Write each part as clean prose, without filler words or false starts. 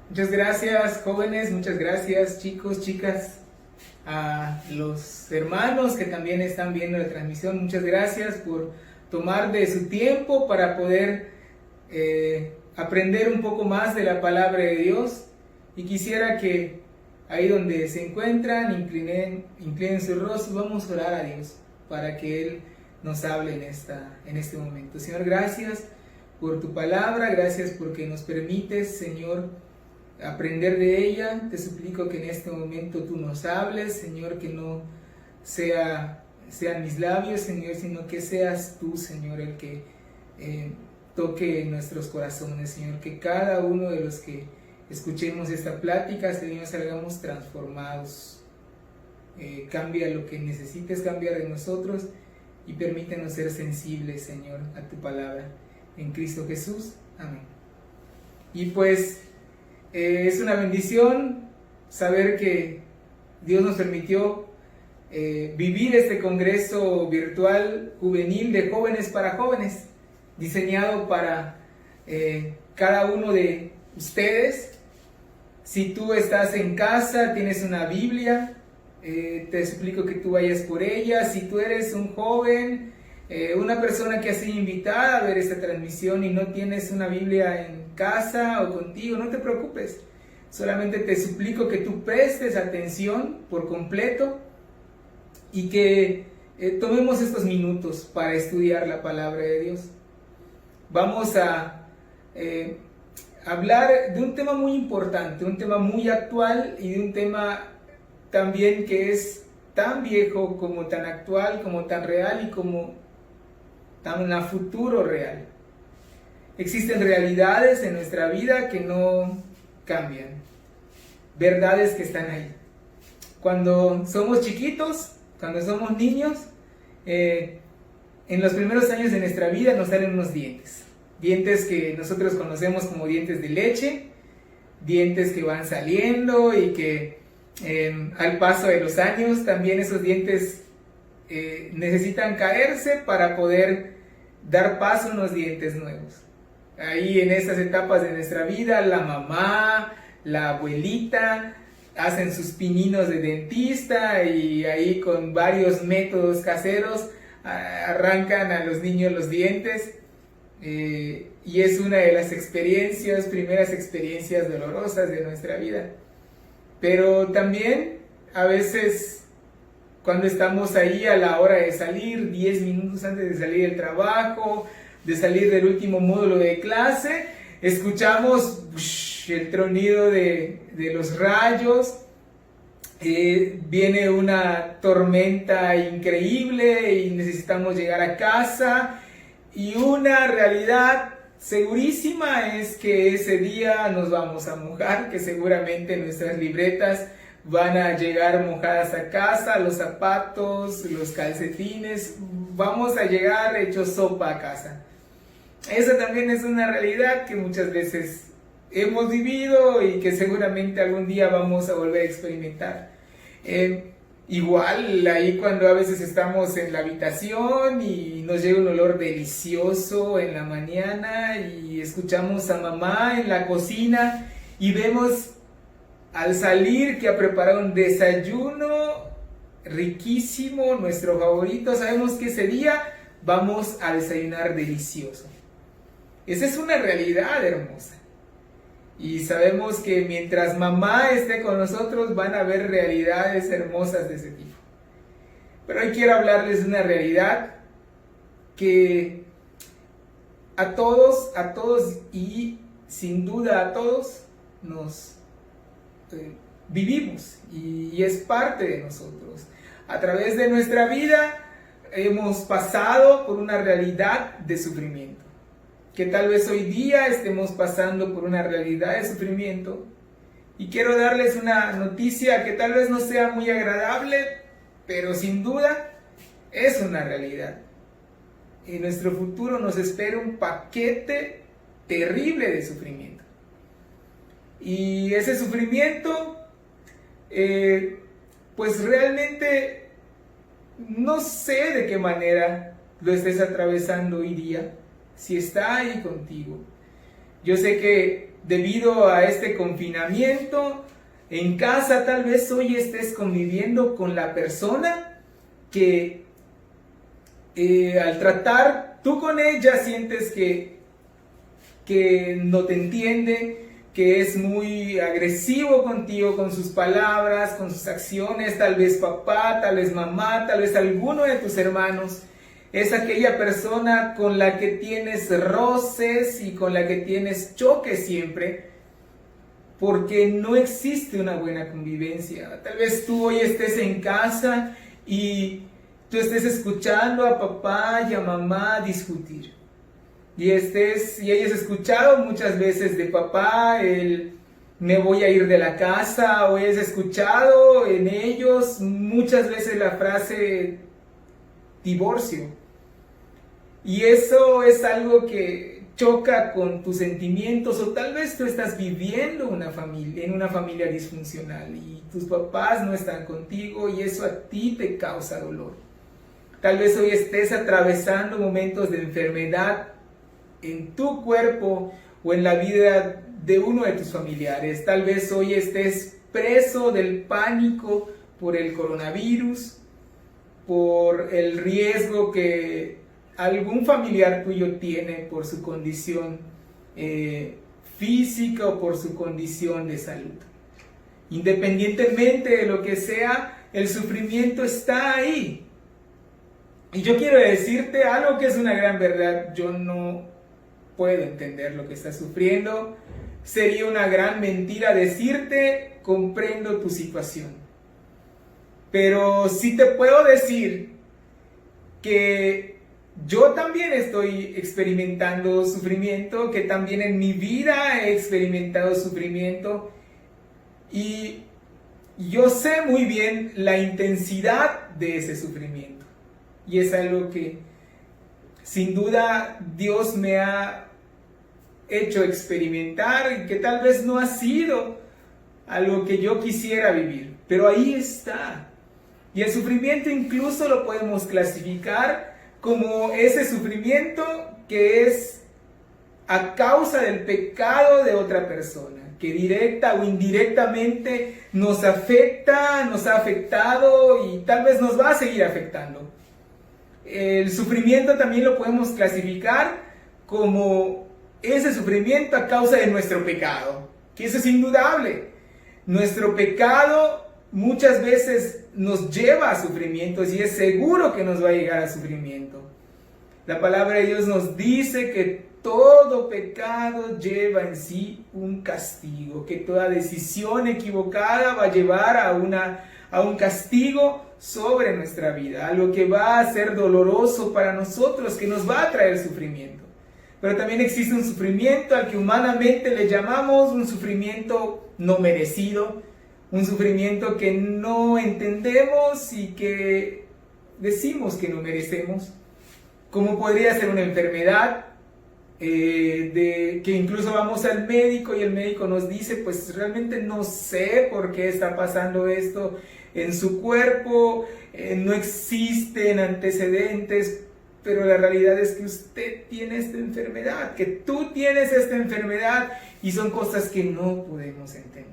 Muchas gracias, jóvenes, muchas gracias, chicos, chicas, a los hermanos que también están viendo la transmisión. Muchas gracias por tomar de su tiempo para poder aprender un poco más de la palabra de Dios. Y quisiera que ahí donde se encuentran, inclinen sus rostros. Vamos a orar a Dios para que Él nos hable en este momento. Señor, gracias por tu palabra, gracias porque nos permites, Señor, aprender de ella. Te suplico que en este momento tú nos hables, Señor, que no sean mis labios, Señor, sino que seas tú, Señor, el que toque nuestros corazones, Señor, que cada uno de los que escuchemos esta plática, Señor, salgamos transformados. Cambia lo que necesites cambiar de nosotros y permítenos ser sensibles, Señor, a tu palabra. En Cristo Jesús. Amén. Y pues es una bendición saber que Dios nos permitió vivir este congreso virtual juvenil de jóvenes para jóvenes, diseñado para cada uno de ustedes. Si tú estás en casa, tienes una Biblia, te suplico que tú vayas por ella. Si tú eres un joven, una persona que ha sido invitada a ver esta transmisión y no tienes una Biblia en casa o contigo, no te preocupes. Solamente te suplico que tú prestes atención por completo y que tomemos estos minutos para estudiar la palabra de Dios. Vamos a hablar de un tema muy importante, un tema muy actual y de un tema también que es tan viejo como tan actual, como tan real y como tan a futuro real. Existen realidades en nuestra vida que no cambian, verdades que están ahí. Cuando somos chiquitos, cuando somos niños, en los primeros años de nuestra vida nos salen unos dientes que nosotros conocemos como dientes de leche, dientes que van saliendo y que al paso de los años también esos dientes necesitan caerse para poder dar paso a unos dientes nuevos. Ahí en estas etapas de nuestra vida, la mamá, la abuelita hacen sus pininos de dentista y ahí con varios métodos caseros arrancan a los niños los dientes, y es una de las primeras experiencias dolorosas de nuestra vida. Pero también a veces cuando estamos ahí a la hora de salir, 10 minutos antes de salir del trabajo, de salir del último módulo de clase, escuchamos el tronido de los rayos, viene una tormenta increíble y necesitamos llegar a casa, y una realidad segurísima es que ese día nos vamos a mojar, que seguramente nuestras libretas van a llegar mojadas a casa, los zapatos, los calcetines, vamos a llegar hechos sopa a casa. Esa también es una realidad que muchas veces hemos vivido y que seguramente algún día vamos a volver a experimentar. Igual ahí cuando a veces estamos en la habitación y nos llega un olor delicioso en la mañana y escuchamos a mamá en la cocina y vemos al salir que ha preparado un desayuno riquísimo, nuestro favorito, sabemos que ese día vamos a desayunar delicioso. Esa es una realidad hermosa. Y sabemos que mientras mamá esté con nosotros van a haber realidades hermosas de ese tipo. Pero hoy quiero hablarles de una realidad que a todos y sin duda a todos nos vivimos y es parte de nosotros. A través de nuestra vida hemos pasado por una realidad de sufrimiento. Que tal vez hoy día estemos pasando por una realidad de sufrimiento, y quiero darles una noticia que tal vez no sea muy agradable, pero sin duda es una realidad. En nuestro futuro nos espera un paquete terrible de sufrimiento, y ese sufrimiento pues realmente no sé de qué manera lo estés atravesando hoy día, si está ahí contigo. Yo sé que debido a este confinamiento en casa, tal vez hoy estés conviviendo con la persona que al tratar tú con ella sientes que no te entiende, que es muy agresivo contigo con sus palabras, con sus acciones. Tal vez papá, tal vez mamá, tal vez alguno de tus hermanos. Es aquella persona con la que tienes roces y con la que tienes choques siempre, porque no existe una buena convivencia. Tal vez tú hoy estés en casa y tú estés escuchando a papá y a mamá discutir. Y hayas escuchado muchas veces de papá el me voy a ir de la casa, o hayas escuchado en ellos muchas veces la frase divorcio. Y eso es algo que choca con tus sentimientos, o tal vez tú estás viviendo en una familia disfuncional y tus papás no están contigo y eso a ti te causa dolor. Tal vez hoy estés atravesando momentos de enfermedad en tu cuerpo o en la vida de uno de tus familiares. Tal vez hoy estés preso del pánico por el coronavirus, por el riesgo que algún familiar tuyo tiene por su condición física o por su condición de salud. Independientemente de lo que sea, el sufrimiento está ahí. Y yo quiero decirte algo que es una gran verdad. Yo no puedo entender lo que estás sufriendo. Sería una gran mentira decirte, comprendo tu situación. Pero sí te puedo decir que yo también estoy experimentando sufrimiento, que también en mi vida he experimentado sufrimiento. Y yo sé muy bien la intensidad de ese sufrimiento. Y es algo que sin duda Dios me ha hecho experimentar y que tal vez no ha sido algo que yo quisiera vivir, pero ahí está. Y el sufrimiento incluso lo podemos clasificar como ese sufrimiento que es a causa del pecado de otra persona, que directa o indirectamente nos afecta, nos ha afectado y tal vez nos va a seguir afectando. El sufrimiento también lo podemos clasificar como ese sufrimiento a causa de nuestro pecado, que eso es indudable. Nuestro pecado muchas veces nos lleva a sufrimientos y es seguro que nos va a llegar a sufrimiento. La palabra de Dios nos dice que todo pecado lleva en sí un castigo, que toda decisión equivocada va a llevar a un castigo sobre nuestra vida, algo que va a ser doloroso para nosotros, que nos va a traer sufrimiento. Pero también existe un sufrimiento al que humanamente le llamamos un sufrimiento no merecido, un sufrimiento que no entendemos y que decimos que no merecemos, como podría ser una enfermedad, que incluso vamos al médico y el médico nos dice, pues realmente no sé por qué está pasando esto en su cuerpo, no existen antecedentes, pero la realidad es que usted tiene esta enfermedad, que tú tienes esta enfermedad y son cosas que no podemos entender.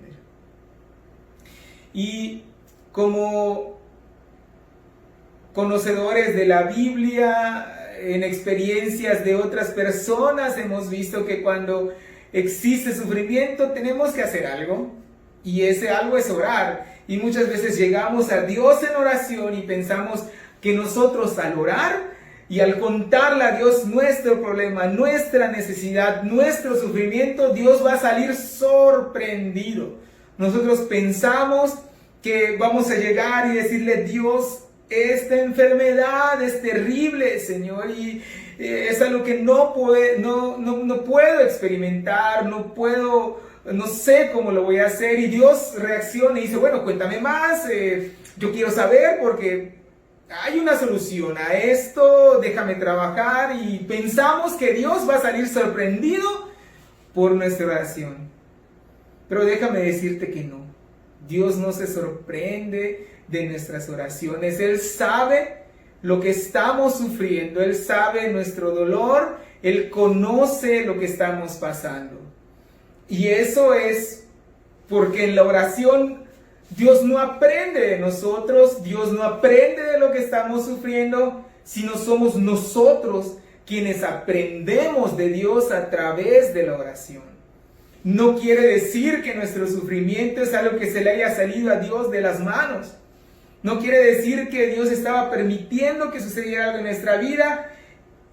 Y como conocedores de la Biblia, en experiencias de otras personas, hemos visto que cuando existe sufrimiento tenemos que hacer algo, y ese algo es orar. Y muchas veces llegamos a Dios en oración y pensamos que nosotros al orar y al contarle a Dios nuestro problema, nuestra necesidad, nuestro sufrimiento, Dios va a salir sorprendido. Nosotros pensamos que vamos a llegar y decirle, Dios, esta enfermedad es terrible, Señor, y es algo que no puedo experimentar, no sé cómo lo voy a hacer. Y Dios reacciona y dice, bueno, cuéntame más, yo quiero saber porque hay una solución a esto, déjame trabajar. Y pensamos que Dios va a salir sorprendido por nuestra oración. Pero déjame decirte que no. Dios no se sorprende de nuestras oraciones. Él sabe lo que estamos sufriendo, Él sabe nuestro dolor, Él conoce lo que estamos pasando. Y eso es porque en la oración Dios no aprende de nosotros, Dios no aprende de lo que estamos sufriendo, sino somos nosotros quienes aprendemos de Dios a través de la oración. No quiere decir que nuestro sufrimiento es algo que se le haya salido a Dios de las manos. No quiere decir que Dios estaba permitiendo que sucediera algo en nuestra vida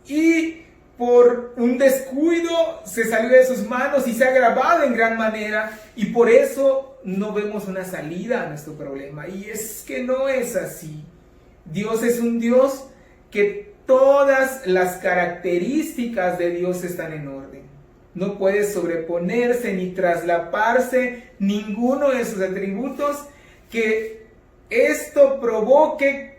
y por un descuido se salió de sus manos y se ha agravado en gran manera, y por eso no vemos una salida a nuestro problema. Y es que no es así. Dios es un Dios que todas las características de Dios están en orden. No puede sobreponerse ni traslaparse ninguno de sus atributos, que esto provoque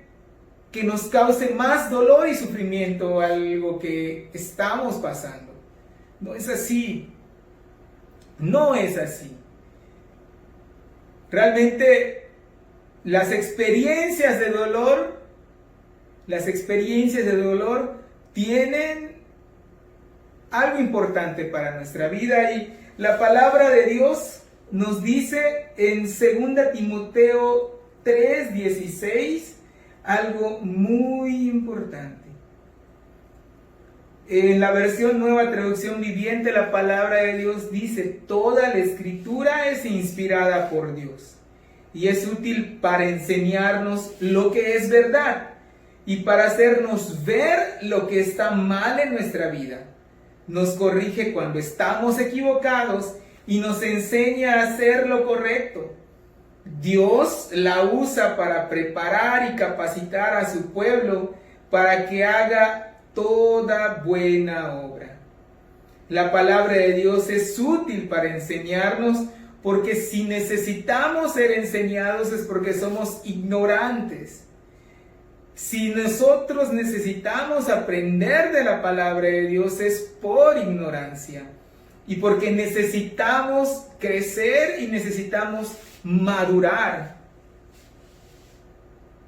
que nos cause más dolor y sufrimiento algo que estamos pasando. No es así. No es así. Realmente las experiencias de dolor tienen algo importante para nuestra vida, y la palabra de Dios nos dice en 2 Timoteo 3:16 algo muy importante. En la versión Nueva Traducción Viviente, la palabra de Dios dice: toda la escritura es inspirada por Dios y es útil para enseñarnos lo que es verdad y para hacernos ver lo que está mal en nuestra vida. Nos corrige cuando estamos equivocados y nos enseña a hacer lo correcto. Dios la usa para preparar y capacitar a su pueblo para que haga toda buena obra. La palabra de Dios es útil para enseñarnos, porque si necesitamos ser enseñados es porque somos ignorantes. Si nosotros necesitamos aprender de la palabra de Dios es por ignorancia y porque necesitamos crecer y necesitamos madurar.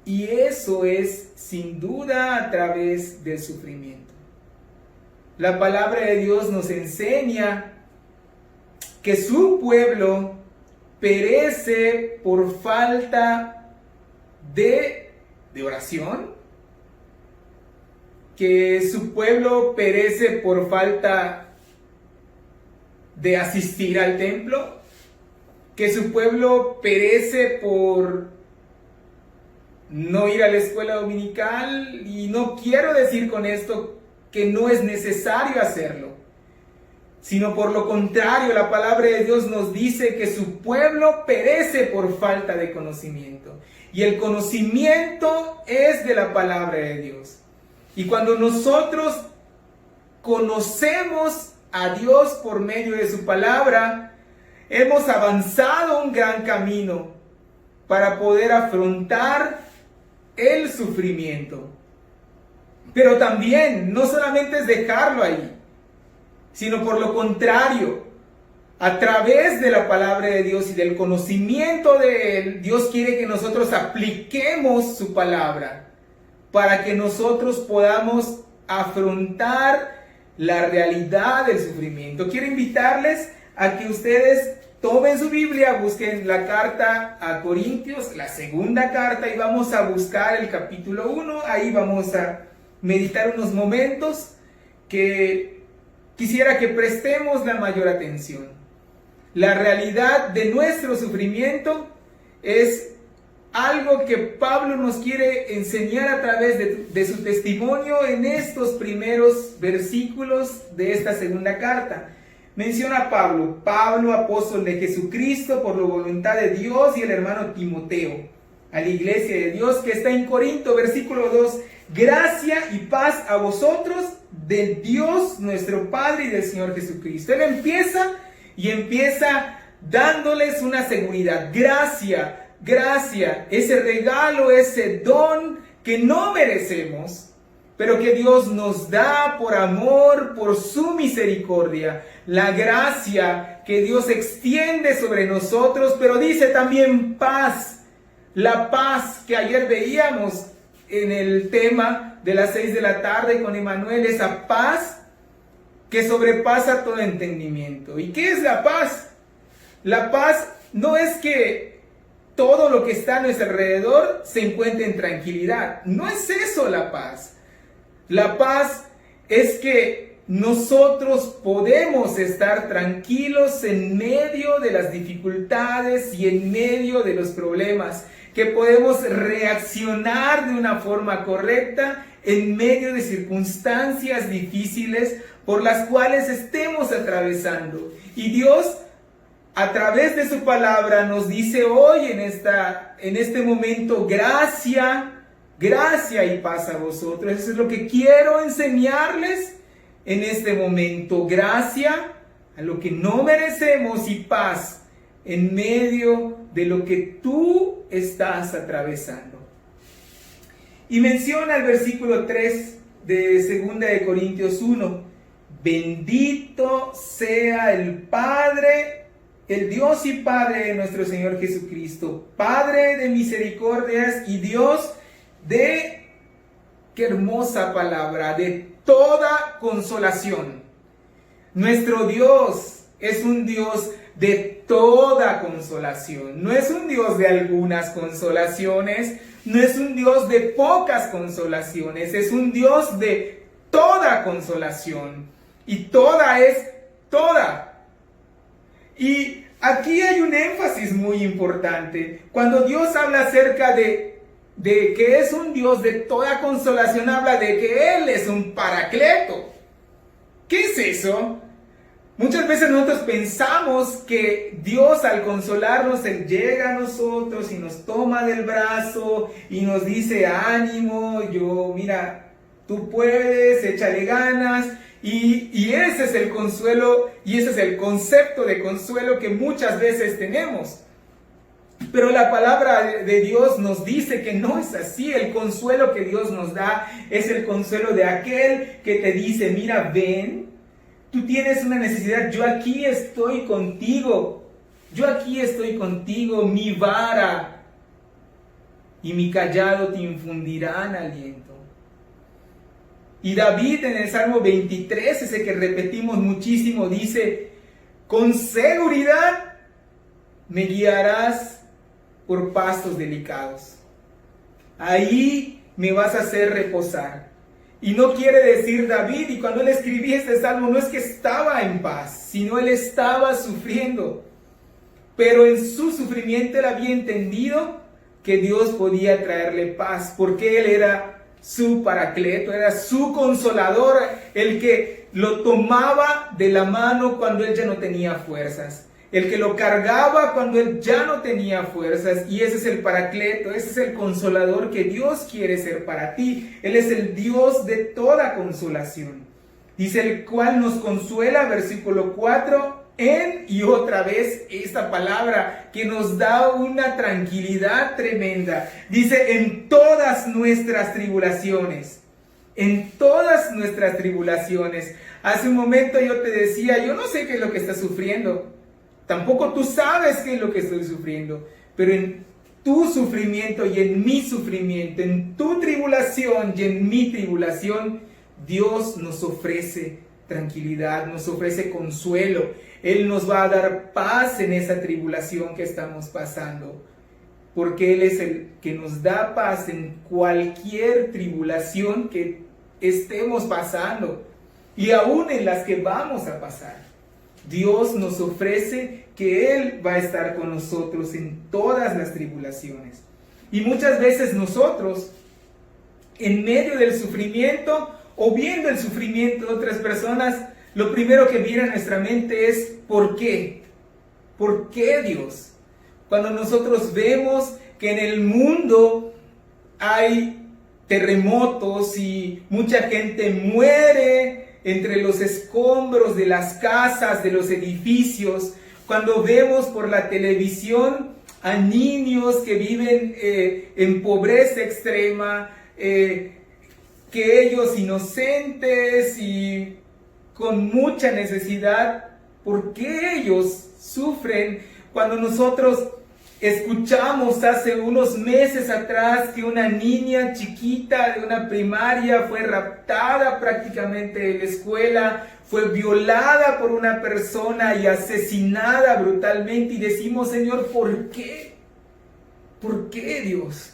Y eso es sin duda a través del sufrimiento. La palabra de Dios nos enseña que su pueblo perece por falta de oración, que su pueblo perece por falta de asistir al templo, que su pueblo perece por no ir a la escuela dominical. Y no quiero decir con esto que no es necesario hacerlo, sino por lo contrario, la palabra de Dios nos dice que su pueblo perece por falta de conocimiento. Y el conocimiento es de la palabra de Dios. Y cuando nosotros conocemos a Dios por medio de su palabra, hemos avanzado un gran camino para poder afrontar el sufrimiento. Pero también no solamente es dejarlo ahí, sino por lo contrario, a través de la palabra de Dios y del conocimiento de Él, Dios quiere que nosotros apliquemos su palabra para que nosotros podamos afrontar la realidad del sufrimiento. Quiero invitarles a que ustedes tomen su Biblia, busquen la carta a Corintios, la segunda carta, y vamos a buscar el capítulo 1. Ahí vamos a meditar unos momentos que quisiera que prestemos la mayor atención. La realidad de nuestro sufrimiento es algo que Pablo nos quiere enseñar a través de su testimonio en estos primeros versículos de esta segunda carta. Menciona Pablo, apóstol de Jesucristo por la voluntad de Dios, y el hermano Timoteo, a la iglesia de Dios que está en Corinto, versículo 2. Gracia y paz a vosotros de Dios nuestro Padre y del Señor Jesucristo. Él empieza dándoles una seguridad. Gracia, ese regalo, ese don que no merecemos, pero que Dios nos da por amor, por su misericordia. La gracia que Dios extiende sobre nosotros, pero dice también paz. La paz que ayer veíamos en el tema de las 6 de la tarde con Emanuel, esa paz que sobrepasa todo entendimiento. ¿Y qué es la paz? La paz no es que todo lo que está a nuestro alrededor se encuentre en tranquilidad. No es eso la paz. La paz es que nosotros podemos estar tranquilos en medio de las dificultades y en medio de los problemas, que podemos reaccionar de una forma correcta en medio de circunstancias difíciles por las cuales estemos atravesando. Y Dios, a través de su palabra, nos dice hoy en este momento: gracia y paz a vosotros. Eso es lo que quiero enseñarles en este momento. Gracia a lo que no merecemos y paz en medio de lo que tú estás atravesando. Y menciona el versículo 3 de 2 de Corintios 1. Bendito sea el Padre, el Dios y Padre de nuestro Señor Jesucristo, Padre de misericordias y Dios de, qué hermosa palabra, de toda consolación. Nuestro Dios es un Dios de toda consolación. No es un Dios de algunas consolaciones, no es un Dios de pocas consolaciones, es un Dios de toda consolación. Y toda es toda. Y aquí hay un énfasis muy importante. Cuando Dios habla acerca de que es un Dios de toda consolación, habla de que Él es un paracleto. ¿Qué es eso? Muchas veces nosotros pensamos que Dios, al consolarnos, Él llega a nosotros y nos toma del brazo y nos dice: ánimo, mira, tú puedes, échale ganas. Y ese es el consuelo, y ese es el concepto de consuelo que muchas veces tenemos. Pero la palabra de Dios nos dice que no es así. El consuelo que Dios nos da es el consuelo de aquel que te dice: mira, ven, tú tienes una necesidad, yo aquí estoy contigo. Yo aquí estoy contigo, mi vara y mi callado te infundirán aliento. Y David en el Salmo 23, ese que repetimos muchísimo, dice: con seguridad me guiarás por pastos delicados. Ahí me vas a hacer reposar. Y no quiere decir David, y cuando él escribía este salmo, no es que estaba en paz, sino él estaba sufriendo. Pero en su sufrimiento él había entendido que Dios podía traerle paz, porque él era su paracleto, era su consolador, el que lo tomaba de la mano cuando él ya no tenía fuerzas, el que lo cargaba cuando él ya no tenía fuerzas. Y ese es el paracleto, ese es el consolador que Dios quiere ser para ti. Él es el Dios de toda consolación. Dice: el cual nos consuela, versículo 4, en y otra vez esta palabra que nos da una tranquilidad tremenda. Dice: en todas nuestras tribulaciones. En todas nuestras tribulaciones. Hace un momento yo te decía: yo no sé qué es lo que estás sufriendo. Tampoco tú sabes qué es lo que estoy sufriendo. Pero en tu sufrimiento y en mi sufrimiento, en tu tribulación y en mi tribulación, Dios nos ofrece tranquilidad, nos ofrece consuelo. Él nos va a dar paz en esa tribulación que estamos pasando, porque Él es el que nos da paz en cualquier tribulación que estemos pasando y aún en las que vamos a pasar. Dios nos ofrece que Él va a estar con nosotros en todas las tribulaciones. Y muchas veces nosotros, en medio del sufrimiento o viendo el sufrimiento de otras personas, lo primero que viene a nuestra mente es: ¿por qué? ¿Por qué, Dios? Cuando nosotros vemos que en el mundo hay terremotos y mucha gente muere entre los escombros de las casas, de los edificios, cuando vemos por la televisión a niños que viven en pobreza extrema, que ellos inocentes y con mucha necesidad, ¿por qué ellos sufren? Cuando nosotros Escuchamos hace unos meses atrás que una niña chiquita de una primaria fue raptada prácticamente de la escuela, fue violada por una persona y asesinada brutalmente, y decimos: Señor, ¿por qué? ¿Por qué, Dios?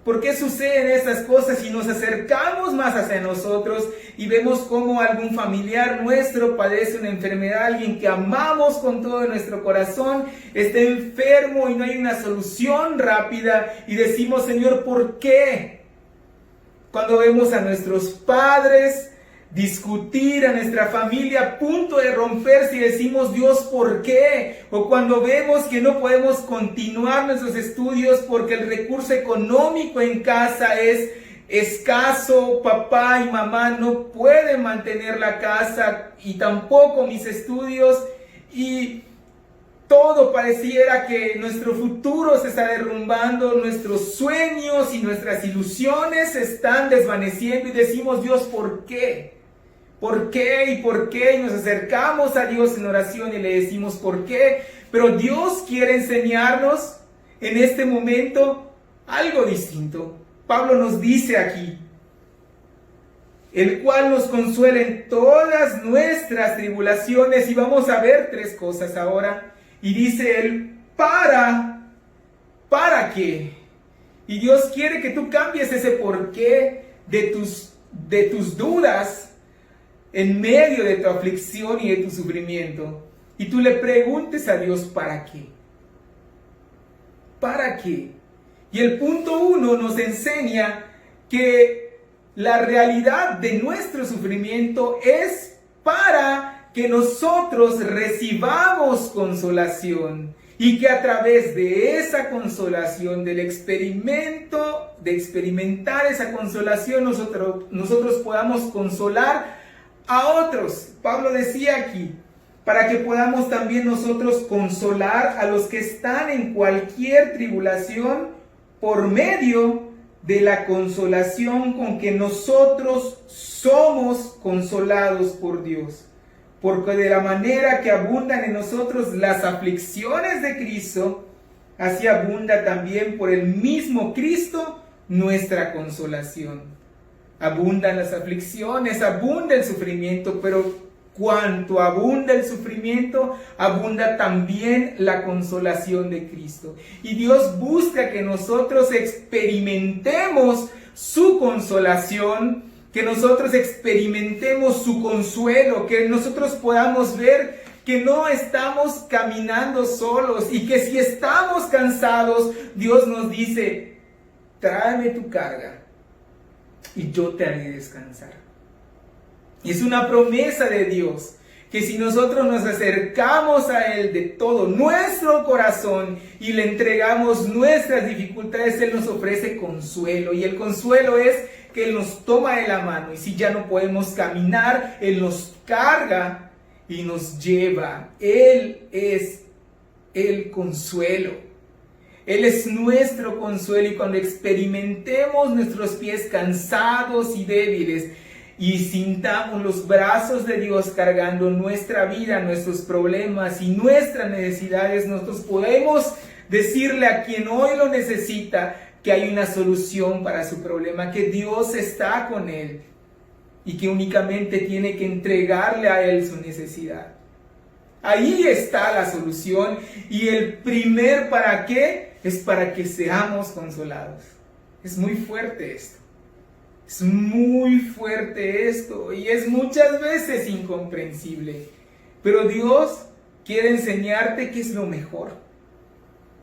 ¿Por qué suceden estas cosas? Y nos acercamos más hacia nosotros y vemos cómo algún familiar nuestro padece una enfermedad, alguien que amamos con todo nuestro corazón, está enfermo y no hay una solución rápida, y decimos: Señor, ¿por qué? Cuando vemos a nuestros padres discutir, a nuestra familia a punto de romperse, y decimos: Dios, ¿por qué? O cuando vemos que no podemos continuar nuestros estudios porque el recurso económico en casa es escaso, papá y mamá no pueden mantener la casa y tampoco mis estudios, y todo pareciera que nuestro futuro se está derrumbando, nuestros sueños y nuestras ilusiones se están desvaneciendo, y decimos: Dios, ¿por qué? ¿Por qué? ¿Y por qué? Y nos acercamos a Dios en oración y le decimos: ¿por qué? Pero Dios quiere enseñarnos en este momento algo distinto. Pablo nos dice aquí: el cual nos consuela en todas nuestras tribulaciones. Y vamos a ver tres cosas ahora. Y dice él: ¿para qué? Y Dios quiere que tú cambies ese por qué de tus dudas en medio de tu aflicción y de tu sufrimiento, y tú le preguntes a Dios: ¿para qué? ¿Para qué? Y el punto 1 nos enseña que la realidad de nuestro sufrimiento es para que nosotros recibamos consolación, y que a través de esa consolación, del experimento, de experimentar esa consolación, nosotros podamos consolar a otros. Pablo decía aquí: para que podamos también nosotros consolar a los que están en cualquier tribulación por medio de la consolación con que nosotros somos consolados por Dios. Porque de la manera que abundan en nosotros las aflicciones de Cristo, así abunda también por el mismo Cristo nuestra consolación. Abundan las aflicciones, abunda el sufrimiento, pero cuanto abunda el sufrimiento, abunda también la consolación de Cristo. Y Dios busca que nosotros experimentemos su consolación, que nosotros experimentemos su consuelo, que nosotros podamos ver que no estamos caminando solos, y que si estamos cansados, Dios nos dice: tráeme tu carga y yo te haré descansar. Y es una promesa de Dios, que si nosotros nos acercamos a Él de todo nuestro corazón y le entregamos nuestras dificultades, Él nos ofrece consuelo. Y el consuelo es que Él nos toma de la mano, y si ya no podemos caminar, Él nos carga y nos lleva. Él es el consuelo. Él es nuestro consuelo, y cuando experimentemos nuestros pies cansados y débiles y sintamos los brazos de Dios cargando nuestra vida, nuestros problemas y nuestras necesidades, nosotros podemos decirle a quien hoy lo necesita que hay una solución para su problema, que Dios está con él y que únicamente tiene que entregarle a él su necesidad. Ahí está la solución, y el primer para qué es para que seamos consolados. Es muy fuerte esto. Es muy fuerte esto, y es muchas veces incomprensible. Pero Dios quiere enseñarte que es lo mejor.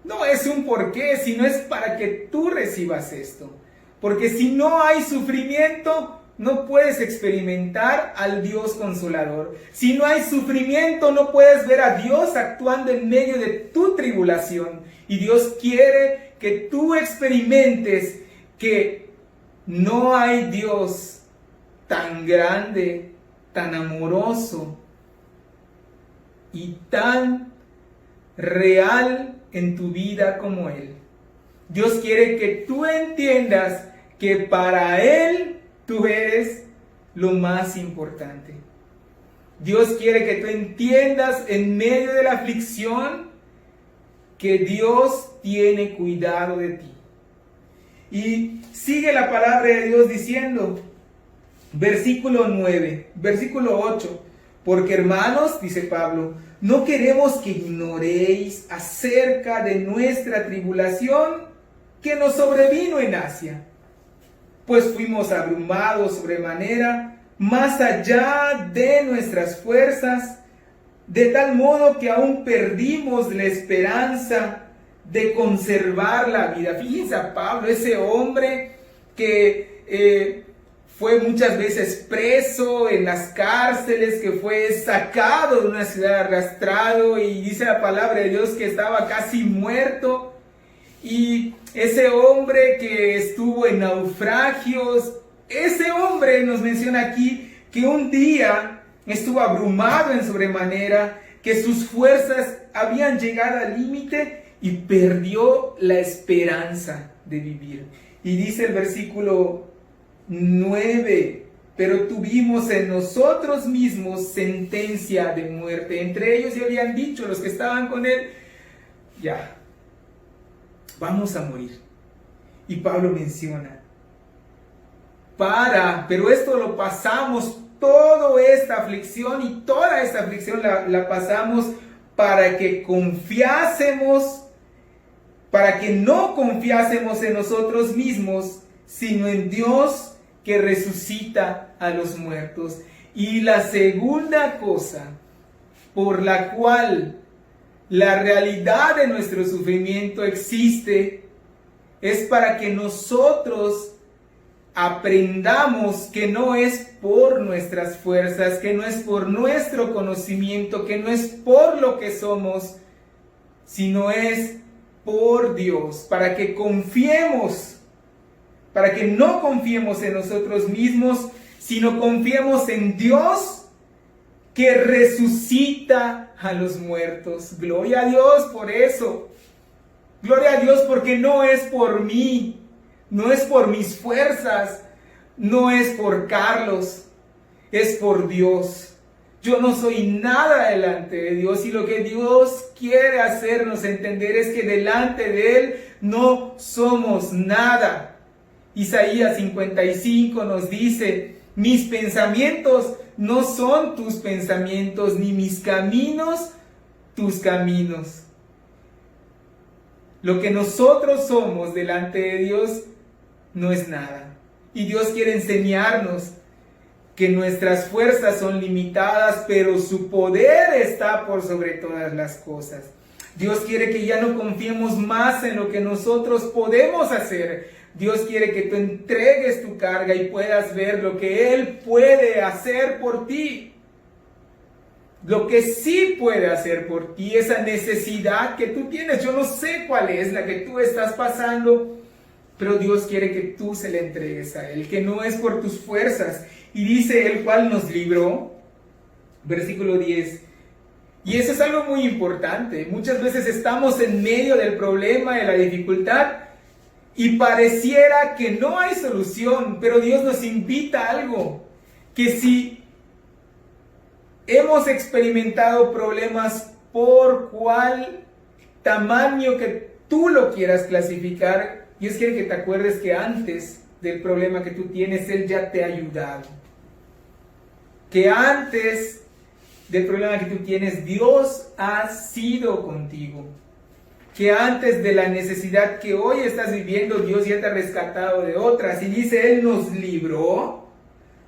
No es un porqué, sino es para que tú recibas esto. Porque si no hay sufrimiento, no puedes experimentar al Dios consolador. Si no hay sufrimiento, no puedes ver a Dios actuando en medio de tu tribulación. Y Dios quiere que tú experimentes que no hay Dios tan grande, tan amoroso y tan real en tu vida como Él. Dios quiere que tú entiendas que para Él tú eres lo más importante. Dios quiere que tú entiendas en medio de la aflicción que Dios tiene cuidado de ti. Y sigue la palabra de Dios diciendo, versículo 8, porque hermanos, dice Pablo, no queremos que ignoréis acerca de nuestra tribulación que nos sobrevino en Asia, pues fuimos abrumados sobremanera, más allá de nuestras fuerzas, de tal modo que aún perdimos la esperanza de conservar la vida. Fíjense a Pablo, ese hombre que fue muchas veces preso en las cárceles, que fue sacado de una ciudad arrastrado, y dice la palabra de Dios que estaba casi muerto. Y ese hombre que estuvo en naufragios, ese hombre nos menciona aquí que un día estuvo abrumado en sobremanera, que sus fuerzas habían llegado al límite y perdió la esperanza de vivir. Y dice el versículo 9, pero tuvimos en nosotros mismos sentencia de muerte. Entre ellos ya habían dicho los que estaban con él, ya, vamos a morir. Y Pablo menciona, pero esto lo pasamos, toda esta aflicción y toda esta aflicción la pasamos para que confiásemos, para que no confiásemos en nosotros mismos, sino en Dios que resucita a los muertos. Y la segunda cosa por la cual la realidad de nuestro sufrimiento existe es para que nosotros aprendamos que no es por nuestras fuerzas, que no es por nuestro conocimiento, que no es por lo que somos, sino es por Dios, para que confiemos, para que no confiemos en nosotros mismos, sino confiemos en Dios que resucita a los muertos. Gloria a Dios por eso. Gloria a Dios porque no es por mí, no es por mis fuerzas, no es por Carlos, es por Dios. Yo no soy nada delante de Dios, y lo que Dios quiere hacernos entender es que delante de Él no somos nada. Isaías 55 nos dice, mis pensamientos no son tus pensamientos, ni mis caminos tus caminos. Lo que nosotros somos delante de Dios no es nada. Y Dios quiere enseñarnos que nuestras fuerzas son limitadas, pero su poder está por sobre todas las cosas. Dios quiere que ya no confiemos más en lo que nosotros podemos hacer. Dios quiere que tú entregues tu carga y puedas ver lo que Él puede hacer por ti. Lo que sí puede hacer por ti, esa necesidad que tú tienes. Yo no sé cuál es la que tú estás pasando, pero Dios quiere que tú se le entregues a Él, que no es por tus fuerzas. Y dice, el cual nos libró, versículo 10. Y eso es algo muy importante. Muchas veces estamos en medio del problema, de la dificultad, y pareciera que no hay solución, pero Dios nos invita a algo, que si hemos experimentado problemas por cual tamaño que tú lo quieras clasificar, Dios quiere que te acuerdes que antes del problema que tú tienes, Él ya te ha ayudado. Que antes del problema que tú tienes, Dios ha sido contigo. Que antes de la necesidad que hoy estás viviendo, Dios ya te ha rescatado de otras. Y dice, Él nos libró,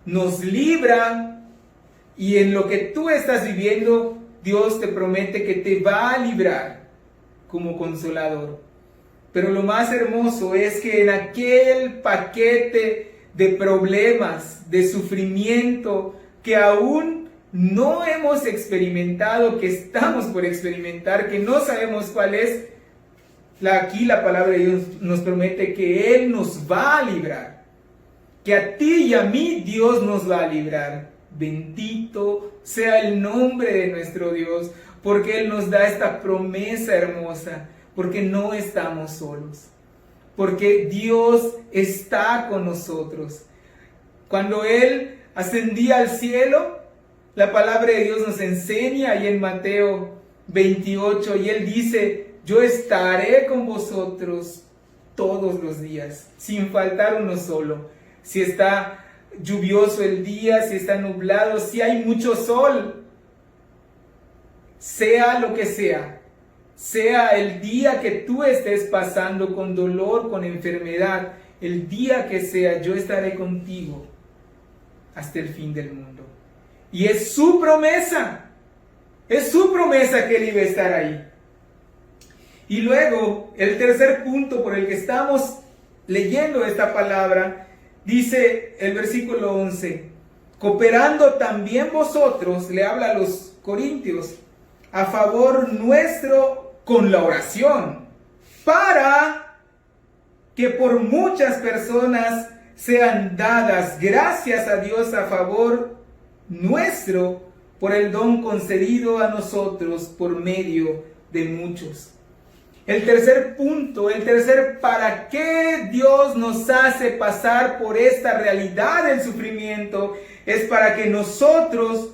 nos libra, y en lo que tú estás viviendo, Dios te promete que te va a librar como consolador. Pero lo más hermoso es que en aquel paquete de problemas, de sufrimiento, que aún no hemos experimentado, que estamos por experimentar, que no sabemos cuál es, aquí la palabra de Dios nos promete que Él nos va a librar, que a ti y a mí Dios nos va a librar. Bendito sea el nombre de nuestro Dios, porque Él nos da esta promesa hermosa, porque no estamos solos, porque Dios está con nosotros. Cuando Él ascendía al cielo, la palabra de Dios nos enseña ahí en Mateo 28, y Él dice, yo estaré con vosotros todos los días, sin faltar uno solo. Si está lluvioso el día, si está nublado, si hay mucho sol, sea lo que sea el día que tú estés pasando con dolor, con enfermedad, el día que sea, yo estaré contigo hasta el fin del mundo. Y es su promesa que Él iba a estar ahí. Y luego, el tercer punto por el que estamos leyendo esta palabra, dice el versículo 11, cooperando también vosotros, le habla a los corintios, a favor nuestro con la oración, para que por muchas personas sean dadas gracias a Dios a favor nuestro por el don concedido a nosotros por medio de muchos. El tercer punto, para qué Dios nos hace pasar por esta realidad del sufrimiento, es para que nosotros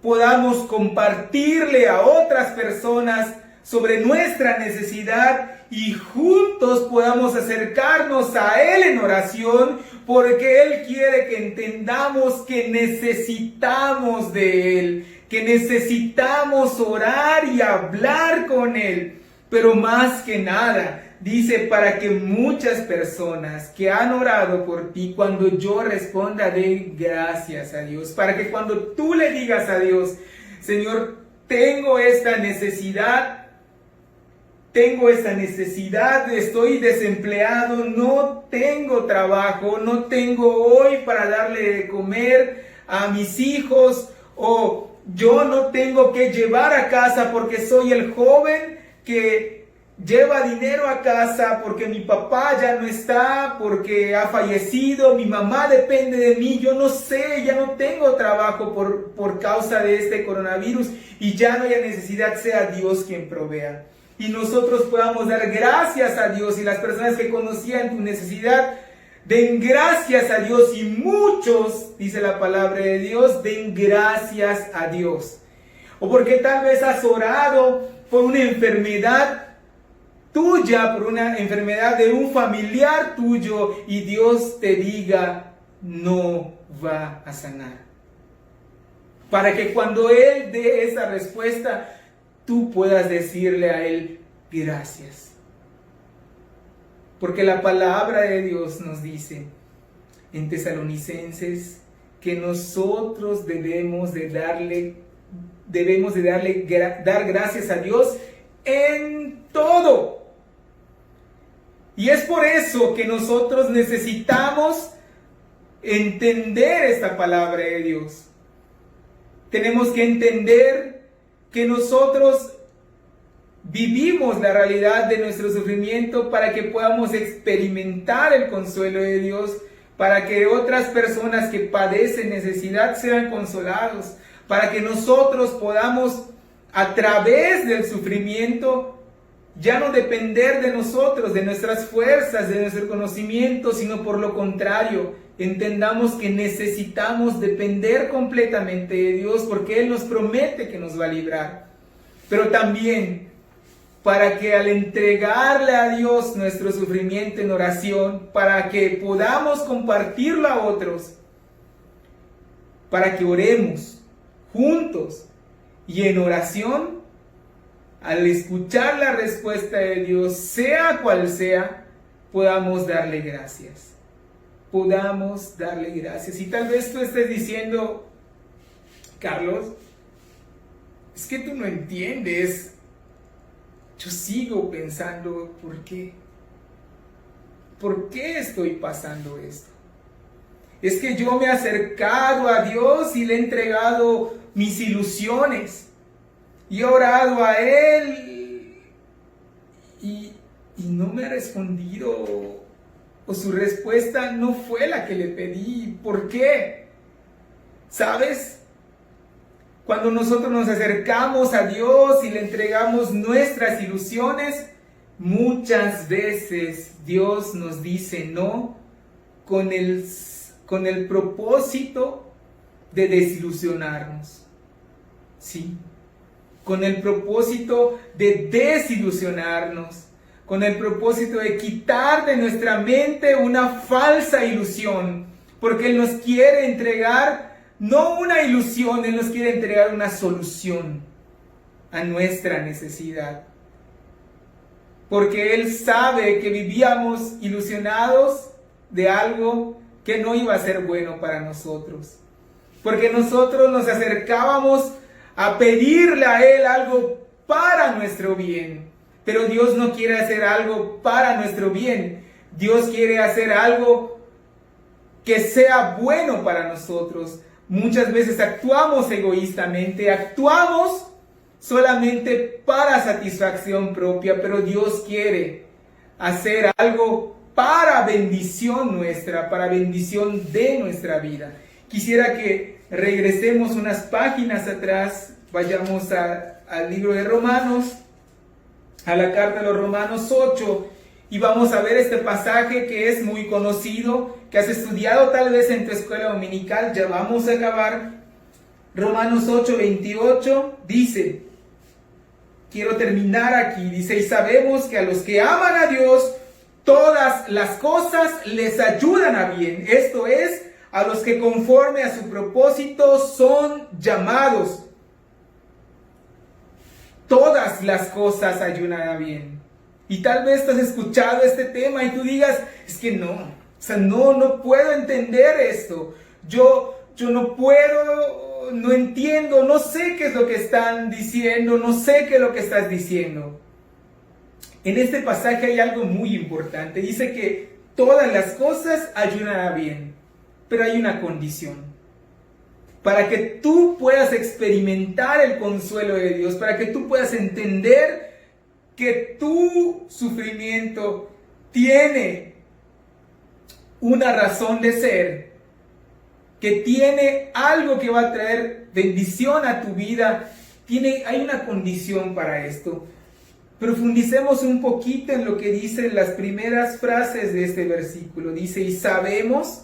podamos compartirle a otras personas sobre nuestra necesidad y juntos podamos acercarnos a Él en oración, porque Él quiere que entendamos que necesitamos de Él, que necesitamos orar y hablar con Él. Pero más que nada, dice, para que muchas personas que han orado por ti, cuando yo responda, den gracias a Dios. Para que cuando tú le digas a Dios, Señor, tengo esta necesidad, estoy desempleado, no tengo trabajo, no tengo hoy para darle de comer a mis hijos, o yo no tengo que llevar a casa porque soy el joven que lleva dinero a casa, porque mi papá ya no está, porque ha fallecido, mi mamá depende de mí, yo no sé, ya no tengo trabajo por causa de este coronavirus y ya no hay necesidad, sea Dios quien provea. Y nosotros podamos dar gracias a Dios, y las personas que conocían tu necesidad den gracias a Dios, y muchos, dice la palabra de Dios, den gracias a Dios. O porque tal vez has orado por una enfermedad tuya, por una enfermedad de un familiar tuyo, y Dios te diga, no va a sanar. Para que cuando Él dé esa respuesta, tú puedas decirle a Él, gracias. Porque la palabra de Dios nos dice en Tesalonicenses que nosotros debemos de dar gracias a Dios en todo. Y es por eso que nosotros necesitamos entender esta palabra de Dios. Tenemos que entender que nosotros vivimos la realidad de nuestro sufrimiento para que podamos experimentar el consuelo de Dios, para que otras personas que padecen necesidad sean consolados, para que nosotros podamos, a través del sufrimiento, ya no depender de nosotros, de nuestras fuerzas, de nuestro conocimiento, sino por lo contrario, entendamos que necesitamos depender completamente de Dios, porque Él nos promete que nos va a librar. Pero también para que al entregarle a Dios nuestro sufrimiento en oración, para que podamos compartirlo a otros, para que oremos juntos y en oración, al escuchar la respuesta de Dios, sea cual sea, podamos darle gracias. Podamos darle gracias. Y tal vez tú estés diciendo, Carlos, es que tú no entiendes. Yo sigo pensando, ¿por qué? ¿Por qué estoy pasando esto? Es que yo me he acercado a Dios y le he entregado mis ilusiones. Y he orado a Él y no me ha respondido, o su respuesta no fue la que le pedí. ¿Por qué? ¿Sabes? Cuando nosotros nos acercamos a Dios y le entregamos nuestras ilusiones, muchas veces Dios nos dice no con el propósito de desilusionarnos. Sí. con el propósito de desilusionarnos, con el propósito de quitar de nuestra mente una falsa ilusión, porque Él nos quiere entregar no una ilusión, Él nos quiere entregar una solución a nuestra necesidad. Porque Él sabe que vivíamos ilusionados de algo que no iba a ser bueno para nosotros. Porque nosotros nos acercábamos a pedirle a Él algo para nuestro bien. Pero Dios no quiere hacer algo para nuestro bien. Dios quiere hacer algo que sea bueno para nosotros. Muchas veces actuamos egoístamente, actuamos solamente para satisfacción propia, pero Dios quiere hacer algo para bendición nuestra, para bendición de nuestra vida. Quisiera que regresemos unas páginas atrás, vayamos al libro de Romanos, a la carta de los Romanos 8, y vamos a ver este pasaje que es muy conocido, que has estudiado tal vez en tu escuela dominical. Ya vamos a acabar. Romanos 8, 28 dice, quiero terminar aquí, dice, y sabemos que a los que aman a Dios, todas las cosas les ayudan a bien. Esto es, a los que conforme a su propósito son llamados. Todas las cosas ayudan a bien. Y tal vez tú has escuchado este tema y tú digas, es que no puedo entender esto. Yo no puedo, no entiendo, no sé qué es lo que están diciendo, no sé qué es lo que estás diciendo. En este pasaje hay algo muy importante. Dice que todas las cosas ayudan a bien, pero hay una condición. Para que tú puedas experimentar el consuelo de Dios, para que tú puedas entender que tu sufrimiento tiene una razón de ser, que tiene algo que va a traer bendición a tu vida, hay una condición para esto. Profundicemos un poquito en lo que dicen las primeras frases de este versículo. Dice, y sabemos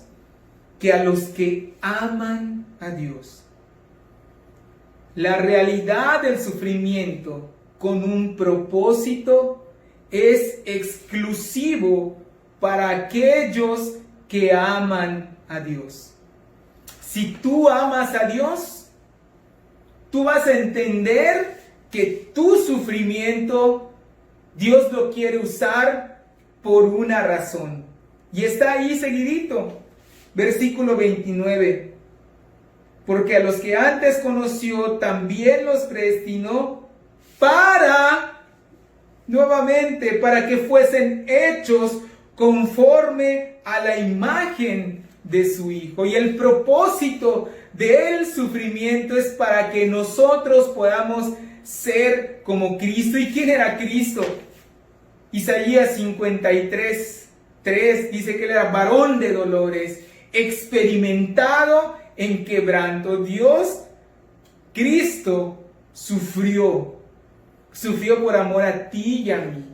que a los que aman a Dios, la realidad del sufrimiento con un propósito es exclusivo para aquellos que aman a Dios. Si tú amas a Dios, tú vas a entender que tu sufrimiento Dios lo quiere usar por una razón. Y está ahí seguidito. Versículo 29. Porque a los que antes conoció, también los predestinó para que fuesen hechos conforme a la imagen de su Hijo. Y el propósito del sufrimiento es para que nosotros podamos ser como Cristo. ¿Y quién era Cristo? Isaías 53:3 dice que él era varón de dolores, experimentado en quebranto. Dios, Cristo, sufrió por amor a ti y a mí.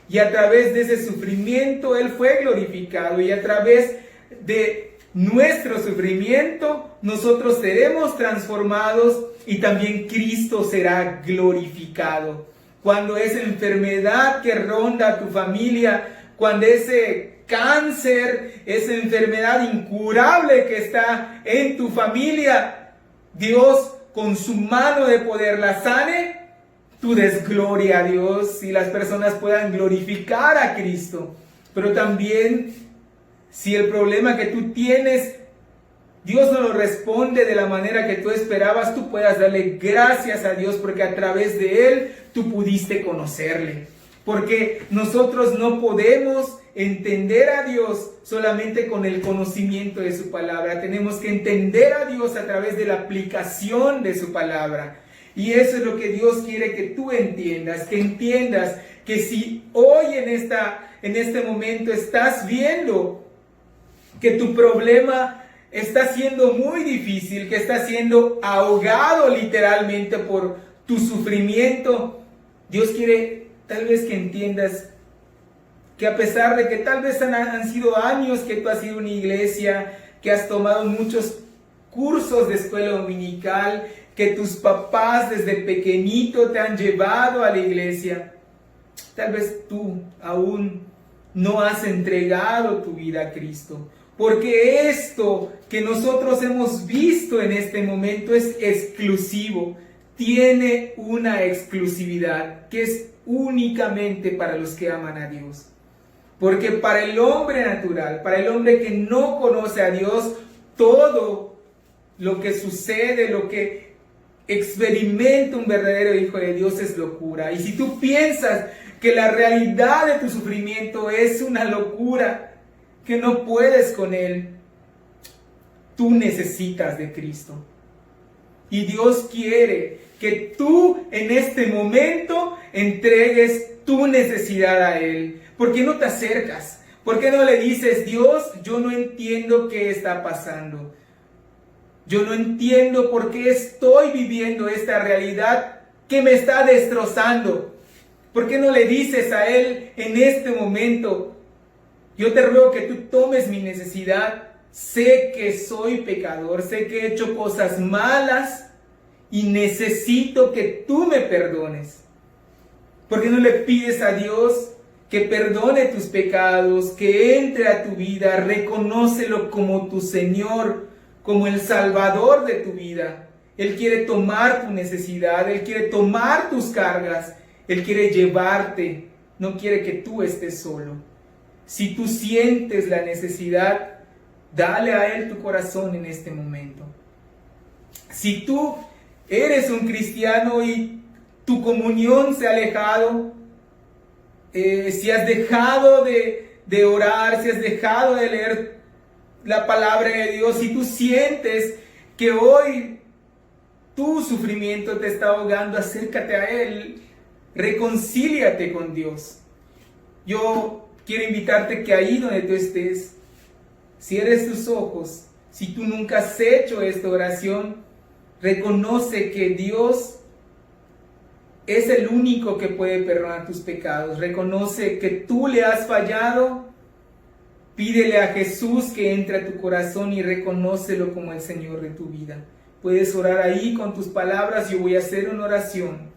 Y a través de ese sufrimiento Él fue glorificado. Y a través de nuestro sufrimiento nosotros seremos transformados y también Cristo será glorificado. Cuando esa enfermedad que ronda a tu familia, cuando ese cáncer, esa enfermedad incurable que está en tu familia, Dios con su mano de poder la sane, tú des gloria a Dios y las personas puedan glorificar a Cristo. Pero también, si el problema que tú tienes, Dios no lo responde de la manera que tú esperabas, tú puedas darle gracias a Dios porque a través de Él tú pudiste conocerle. Porque nosotros no podemos entender a Dios solamente con el conocimiento de su palabra. Tenemos que entender a Dios a través de la aplicación de su palabra. Y eso es lo que Dios quiere que tú entiendas. Que entiendas que si hoy en este momento estás viendo que tu problema está siendo muy difícil, que está siendo ahogado literalmente por tu sufrimiento, Dios quiere tal vez que entiendas que a pesar de que tal vez han sido años que tú has ido a una iglesia, que has tomado muchos cursos de escuela dominical, que tus papás desde pequeñito te han llevado a la iglesia. Tal vez tú aún no has entregado tu vida a Cristo, porque esto que nosotros hemos visto en este momento es exclusivo, tiene una exclusividad que es únicamente para los que aman a Dios. Porque para el hombre natural, para el hombre que no conoce a Dios, todo lo que sucede, lo que experimenta un verdadero hijo de Dios es locura. Y si tú piensas que la realidad de tu sufrimiento es una locura, que no puedes con él, tú necesitas de Cristo. Y Dios quiere que tú en este momento entregues tu necesidad a Él. ¿Por qué no te acercas? ¿Por qué no le dices, Dios, yo no entiendo qué está pasando? Yo no entiendo por qué estoy viviendo esta realidad que me está destrozando. ¿Por qué no le dices a Él en este momento, yo te ruego que tú tomes mi necesidad? Sé que soy pecador, sé que he hecho cosas malas y necesito que tú me perdones. ¿Por qué no le pides a Dios que perdone tus pecados, que entre a tu vida, reconócelo como tu Señor, como el Salvador de tu vida? Él quiere tomar tu necesidad, Él quiere tomar tus cargas, Él quiere llevarte, no quiere que tú estés solo. Si tú sientes la necesidad, dale a Él tu corazón en este momento. Si tú eres un cristiano y tu comunión se ha alejado, si has dejado de orar, si has dejado de leer la palabra de Dios, si tú sientes que hoy tu sufrimiento te está ahogando, acércate a Él, reconcíliate con Dios. Yo quiero invitarte que ahí donde tú estés, cierres tus ojos. Si tú nunca has hecho esta oración, reconoce que Dios es el único que puede perdonar tus pecados. Reconoce que tú le has fallado. Pídele a Jesús que entre a tu corazón y reconócelo como el Señor de tu vida. Puedes orar ahí con tus palabras. Yo voy a hacer una oración.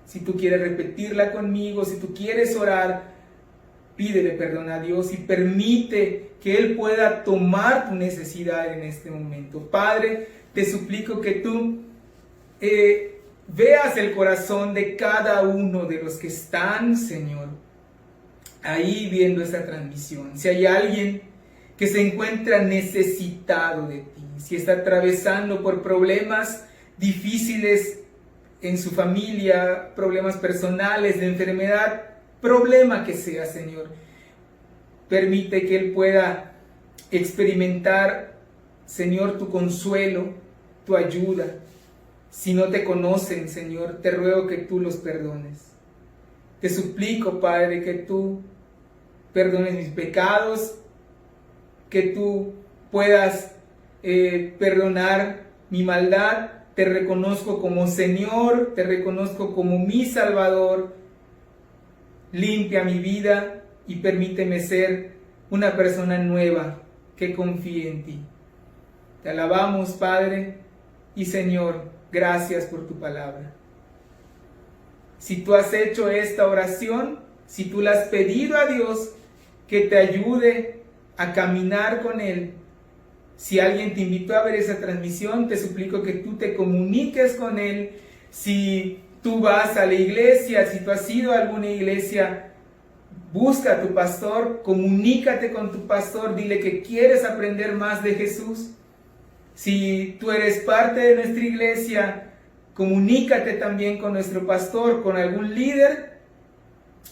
Si tú quieres repetirla conmigo, si tú quieres orar, pídele perdón a Dios y permite que Él pueda tomar tu necesidad en este momento. Padre, te suplico que tú veas el corazón de cada uno de los que están, Señor, ahí viendo esta transmisión. Si hay alguien que se encuentra necesitado de ti, si está atravesando por problemas difíciles en su familia, problemas personales, de enfermedad, problema que sea, Señor, permite que Él pueda experimentar, Señor, tu consuelo, tu ayuda. Si no te conocen, Señor, te ruego que tú los perdones. Te suplico, Padre, que tú perdones mis pecados, que tú puedas perdonar mi maldad. Te reconozco como Señor, te reconozco como mi Salvador. Limpia mi vida y permíteme ser una persona nueva que confíe en ti. Te alabamos, Padre, y Señor, gracias por tu palabra. Si tú has hecho esta oración, si tú le has pedido a Dios que te ayude a caminar con Él, si alguien te invitó a ver esa transmisión, te suplico que tú te comuniques con Él. Si tú vas a la iglesia, si tú has ido a alguna iglesia, busca a tu pastor, comunícate con tu pastor, dile que quieres aprender más de Jesús. Si tú eres parte de nuestra iglesia, comunícate también con nuestro pastor, con algún líder,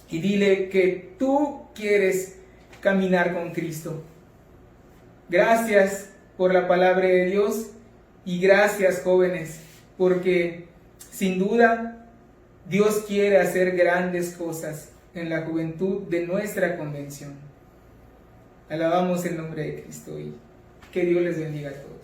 y dile que tú quieres caminar con Cristo. Gracias por la palabra de Dios y gracias, jóvenes, porque sin duda Dios quiere hacer grandes cosas en la juventud de nuestra convención. Alabamos el nombre de Cristo y que Dios les bendiga a todos.